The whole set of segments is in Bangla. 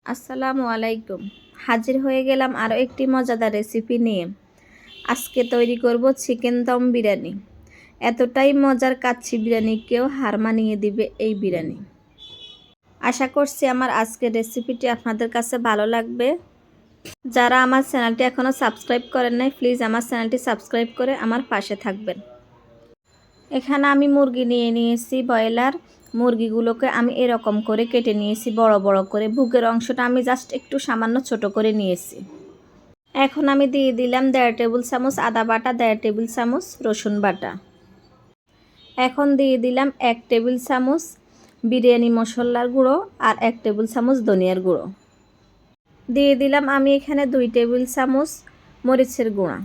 আসসালামু আলাইকুম। হাজির হয়ে গেলাম আরও একটি মজাদার রেসিপি নিয়ে। আজকে তৈরি করব চিকেন দম বিরিয়ানি। এতটাই মজার কাচ্চি বিরিয়ানিকেও হার মানিয়ে দিবে এই বিরিয়ানি। আশা করছি আমার আজকের রেসিপিটি আপনাদের কাছে ভালো লাগবে। যারা আমার চ্যানেলটি এখনও সাবস্ক্রাইব করেন নাই, প্লিজ আমার চ্যানেলটি সাবস্ক্রাইব করে আমার পাশে থাকবেন। এখানে আমি মুরগি নিয়ে নিয়েছি ব্রয়লার। মুরগিগুলোকে আমি এরকম করে কেটে নিয়েছি বড় বড় করে। বুকের অংশটা আমি জাস্ট একটু সামান্য ছোট করে নিয়েছি। এখন আমি দিয়ে দিলাম 1.5 টেবিল চামচ আদা বাটা, 1.5 টেবিল চামচ রসুন বাটা। এখন দিয়ে দিলাম 1 টেবিল চামচ বিরিয়ানি মশলার গুঁড়ো আর 1 টেবিল চামচ ধনিয়ার গুঁড়ো। দিয়ে দিলাম আমি এখানে 2 টেবিল চামচ মরিচের গুঁড়া।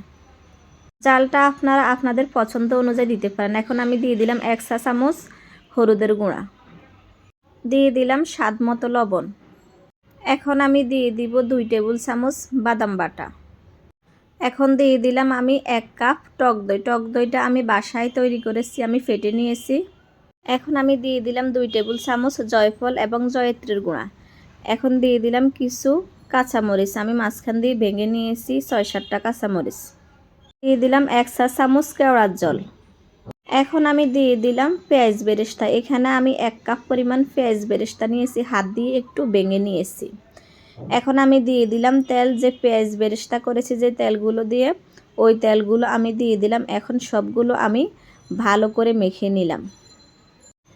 চালটা আপনারা আপনাদের পছন্দ অনুযায়ী দিতে পারেন। এখন আমি দিয়ে দিলাম 1 চা চামচ হলুদের গুঁড়া। দিয়ে দিলাম স্বাদ মতো লবণ। এখন আমি দিয়ে দিব 2 টেবিল চামচ বাদাম বাটা। এখন দিয়ে দিলাম আমি 1 কাপ টক দই। টক দইটা আমি বাসায় তৈরি করেছি, আমি ফেটে নিয়েছি। এখন আমি দিয়ে দিলাম 2 টেবিল চামচ জয়ফল এবং জয়িত্রীর গুঁড়া। এখন দিয়ে দিলাম কিছু কাঁচামরিচ, আমি মাঝখান দিয়ে ভেঙে নিয়েছি 6-7টা কাঁচামরিচ। দিয়ে দিলাম 1 চা চামচ কেওড়ার জল। এখন আমি দিয়ে দিলাম পেঁয়াজ বেরেস্তা। এখানে আমি 1 কাপ পরিমাণ পেঁয়াজ বেরেস্তা নিয়েছি, হাত দিয়ে একটু ভেঙে নিয়েছি। এখন আমি দিয়ে দিলাম তেল, যে পেঁয়াজ বেরেস্তা করেছি যে তেলগুলো দিয়ে, ওই তেলগুলো আমি দিয়ে দিলাম। এখন সবগুলো আমি ভালো করে মেখে নিলাম।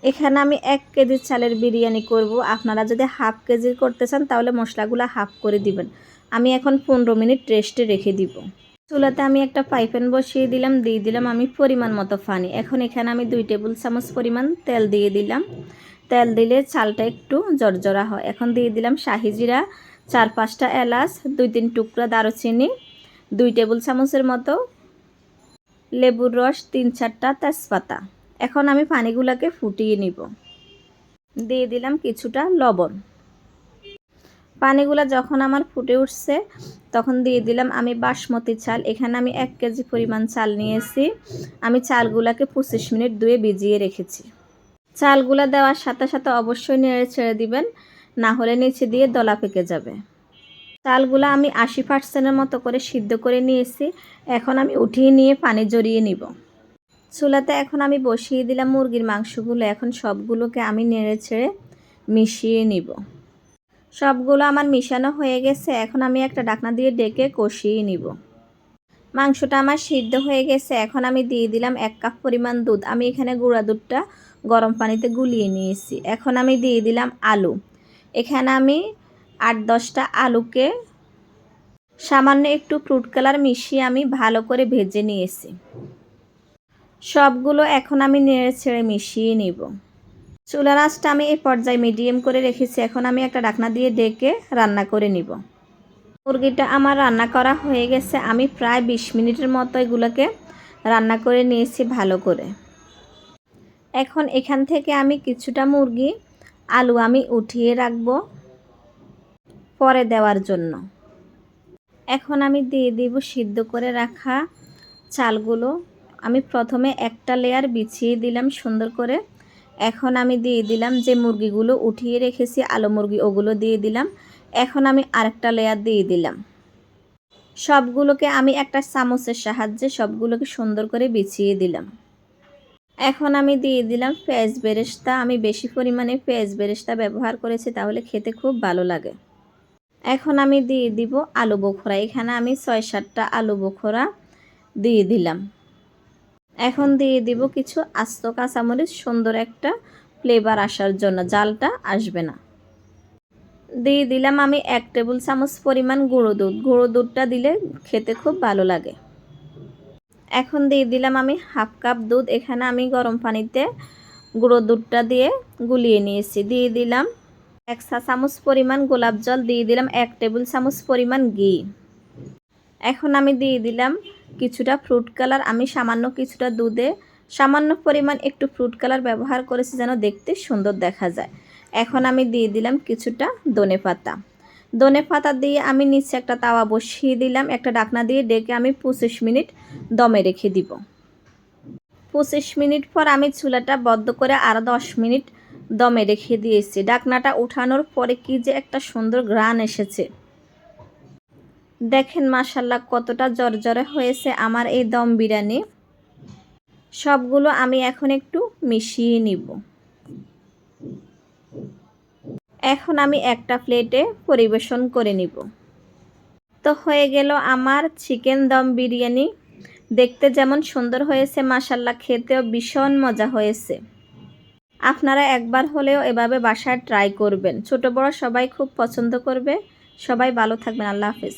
এখানে আমি 1 কেজি চালের বিরিয়ানি করব। আপনারা যদি হাফ কেজির করতে চান তাহলে মশলাগুলো হাফ করে দিবেন। আমি এখন 15 মিনিট রেস্টে রেখে দিব। চুলাতে আমি একটা ফ্রাই প্যান বসিয়ে দিলাম। দিয়ে দিলাম আমি পরিমাণ মতো পানি। এখন এখানে আমি 2 টেবিল চামচ পরিমাণ তেল দিয়ে দিলাম। তেল দিলে চালটা একটু জরজরা হয়। এখন দিয়ে দিলাম শাহি জিরা, 4-5টা এলাচ, 2-3 টুকরা দারুচিনি, 2 টেবিল চামচের মতো লেবুর রস, 3-4টা তেজপাতা। এখন আমি পানিগুলোকে ফুটিয়ে নিব। দিয়ে দিলাম কিছুটা লবণ। পানিগুলো যখন আমার ফুটে উঠছে তখন দিয়ে দিলাম আমি বাসমতি চাল। এখানে আমি 1 কেজি পরিমাণ চাল নিয়েছি। আমি চালগুলোকে 25 মিনিট ধুয়ে ভিজিয়ে রেখেছি। চালগুলো দেওয়ার সাথে সাথে অবশ্যই নেড়ে ছেড়ে দিবেন, না হলে নিচে দিয়ে দলা পেকে যাবে। চালগুলো আমি 80% মতো করে সিদ্ধ করে নিয়েছি। এখন আমি উঠিয়ে নিয়ে পানি ঝরিয়ে নিব। চুলাতে এখন আমি বসিয়ে দিলাম মুরগির মাংসগুলো। এখন সবগুলোকে আমি নেড়ে ছেড়ে মিশিয়ে নিব। সবগুলো আমার মিশানো হয়ে গেছে। এখন আমি একটা ঢাকনা দিয়ে ঢেকে কষিয়ে নিব। মাংসটা আমার সিদ্ধ হয়ে গেছে। এখন আমি দিয়ে দিলাম 1 কাপ পরিমাণ দুধ। আমি এখানে গুঁড়া দুধটা গরম পানিতে গুলিয়ে নিয়েছি। এখন আমি দিয়ে দিলাম আলু। এখানে আমি 8-10টা আলুকে সামান্য একটু ফ্রুট কালার মিশিয়ে আমি ভালো করে ভেজে নিয়েছি। সবগুলো এখন আমি নেড়ে ছেড়ে মিশিয়ে নিব। চুলার আঁচটা আমি এই পর্যায়ে মিডিয়াম করে রেখেছি। এখন আমি একটা ঢাকনা দিয়ে ঢেকে রান্না করে নিব। মুরগিটা আমার রান্না করা হয়ে গেছে। আমি প্রায় 20 মিনিটের মতো এগুলোকে রান্না করে নিয়েছি ভালো করে। এখন এখান থেকে আমি কিছুটা মুরগি আলু আমি উঠিয়ে রাখব পরে দেওয়ার জন্য। এখন আমি দিয়ে দিব সিদ্ধ করে রাখা চালগুলো। আমি প্রথমে একটা লেয়ার বিছিয়ে দিলাম সুন্দর করে। এখন আমি দিয়ে দিলাম যে মুরগিগুলো উঠিয়ে রেখেছি আলু মুরগি, ওগুলো দিয়ে দিলাম। এখন আমি আরেকটা লেয়ার দিয়ে দিলাম। সবগুলোকে আমি একটা চামচের সাহায্যে সবগুলোকে সুন্দর করে বিছিয়ে দিলাম। এখন আমি দিয়ে দিলাম পেঁয়াজ বেরেস্তা। আমি বেশি পরিমাণে পেঁয়াজ বেরেস্তা ব্যবহার করেছি, তাহলে খেতে খুব ভালো লাগে। এখন আমি দিয়ে দিব আলু বোখরা। এখানে আমি 6-7টা আলু বোখরা দিয়ে দিলাম। এখন দিয়ে দিব কিছু আস্ত কাঁচামরিচ, সুন্দর একটা ফ্লেভার আসার জন্য, জালটা আসবে না। দিয়ে দিলাম আমি 1 টেবিল চামচ পরিমাণ গুঁড়ো দুধ। গুঁড়ো দুধটা দিলে খেতে খুব ভালো লাগে। এখন দিয়ে দিলাম আমি হাফ কাপ দুধ। এখানে আমি গরম পানিতে গুঁড়ো দুধটা দিয়ে গুলিয়ে নিয়েছি। দিয়ে দিলাম 1 চা চামচ পরিমাণ গোলাপ জল। দিয়ে দিলাম 1 টেবিল চামচ পরিমাণ ঘি। এখন আমি দিয়ে দিলাম কিছুটা ফ্রুট কালার। আমি সামান্য কিছুটা দুধে সামান্য পরিমাণ একটু ফ্রুট কালার ব্যবহার করেছি যেন দেখতে সুন্দর দেখা যায়। এখন আমি দিয়ে দিলাম কিছুটা ধনেপাতা। ধনেপাতা দিয়ে আমি নিচে একটা তাওয়া বসিয়ে দিলাম। একটা ঢাকনা দিয়ে ঢেকে আমি 25 মিনিট দমে রেখে দিব। 25 মিনিট পর আমি চুলাটা বন্ধ করে আরও 10 মিনিট দমে রেখে দিয়েছি। ঢাকনাটা উঠানোর পরে কি যে একটা সুন্দর ঘ্রাণ এসেছে। দেখেন মাশাআল্লাহ কতটা জরজরে হয়েছে আমার এই দম বিরিয়ানি। সবগুলো আমি এখন একটু মিশিয়ে নিব। এখন আমি একটা প্লেটে পরিবেশন করে নিব। তো হয়ে গেল আমার চিকেন দম বিরিয়ানি। দেখতে যেমন সুন্দর হয়েছে মাশাআল্লাহ খেতেও ভীষণ মজা হয়েছে। আপনারা একবার হলেও এভাবে বাসায় ট্রাই করবেন। ছোট বড় সবাই খুব পছন্দ করবে। সবাই ভালো থাকবেন। আল্লাহ হাফেজ।